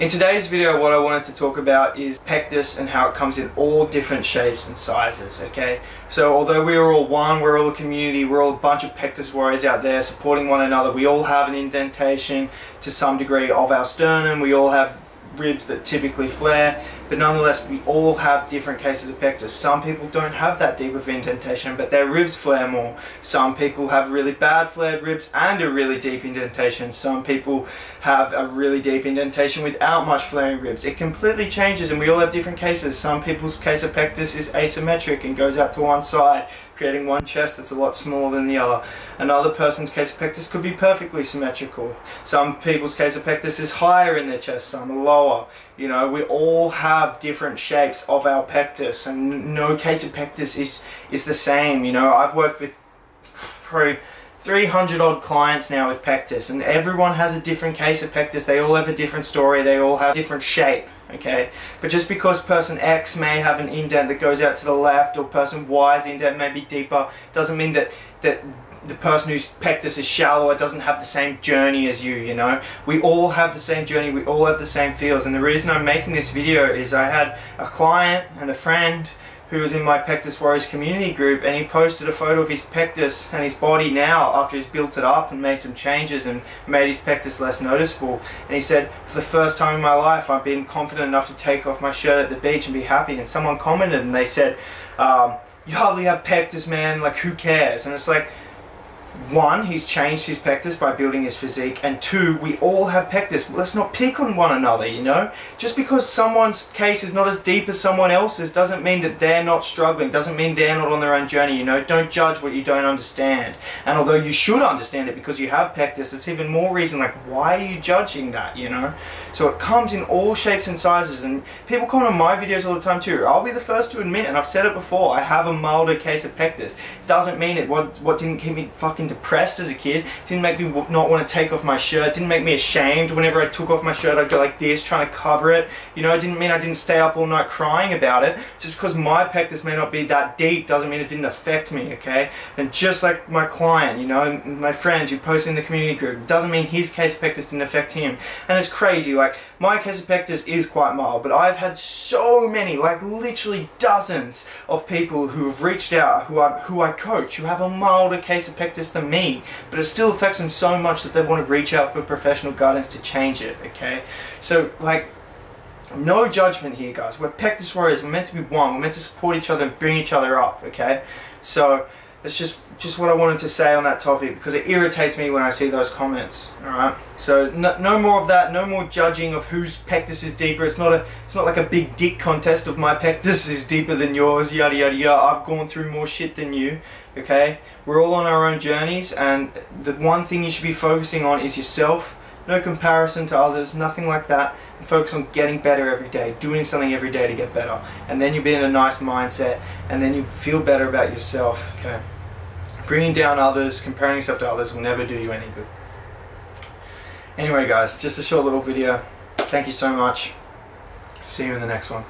In today's video, what I wanted to talk about is pectus and how it comes in all different shapes and sizes, okay? So although we are all one, we're all a community, we're all a bunch of pectus warriors out there supporting one another, we all have an indentation to some degree of our sternum, we all have ribs that typically flare, but nonetheless we all have different cases of pectus. Some people don't have that deep of indentation, but their ribs flare more. Some people have really bad flared ribs and a really deep indentation. Some people have a really deep indentation without much flaring ribs. It completely changes and we all have different cases. Some people's case of pectus is asymmetric and goes out to one side, creating one chest that's a lot smaller than the other. Another person's case of pectus could be perfectly symmetrical. Some people's case of pectus is higher in their chest, some are lower. You know, we all have different shapes of our pectus, and no case of pectus is the same. You know, I've worked with probably 300 odd clients now with pectus, and everyone has a different case of pectus. They all have a different story, they all have a different shape, okay? But just because person X may have an indent that goes out to the left, or person Y's indent may be deeper, doesn't mean that the person whose pectus is shallower doesn't have the same journey as you, you know? We all have the same journey, we all have the same feels, and the reason I'm making this video is I had a client and a friend who was in my Pectus Warriors community group, and he posted a photo of his pectus and his body now after he's built it up and made some changes and made his pectus less noticeable. And he said, for the first time in my life I've been confident enough to take off my shirt at the beach and be happy. And someone commented and they said, you hardly have pectus, man, like who cares? And it's like, one, he's changed his pectus by building his physique, and two, we all have pectus. Let's not pick on one another, you know? Just because someone's case is not as deep as someone else's doesn't mean that they're not struggling, doesn't mean they're not on their own journey, you know? Don't judge what you don't understand. And although you should understand it because you have pectus, it's even more reason, like, why are you judging that, you know? So it comes in all shapes and sizes, and people comment on my videos all the time too. I'll be the first to admit, and I've said it before, I have a milder case of pectus. Doesn't mean it what didn't keep me fucking depressed as a kid, didn't make me not want to take off my shirt, didn't make me ashamed whenever I took off my shirt. I'd go like this trying to cover it, you know. It didn't mean I didn't stay up all night crying about it. Just because my pectus may not be that deep doesn't mean it didn't affect me, okay? And just like my client, you know, my friend who posted in the community group, doesn't mean his case of pectus didn't affect him. And it's crazy, like my case of pectus is quite mild, but I've had so many, like literally dozens of people who have reached out, who I coach, who have a milder case of pectus than me, but it still affects them so much that they want to reach out for professional guidance to change it, okay? So, like, no judgment here, guys. We're Pectus Warriors, we're meant to be one, we're meant to support each other and bring each other up, okay? So, that's just what I wanted to say on that topic, because it irritates me when I see those comments, alright? So, no more of that, no more judging of whose pectus is deeper. It's not like a big dick contest of my pectus is deeper than yours, yada yada yada. I've gone through more shit than you, okay? We're all on our own journeys, and the one thing you should be focusing on is yourself. No comparison to others, nothing like that. And focus on getting better every day, doing something every day to get better. And then you'll be in a nice mindset, and then you feel better about yourself, okay? Bringing down others, comparing yourself to others will never do you any good. Anyway guys, just a short little video. Thank you so much. See you in the next one.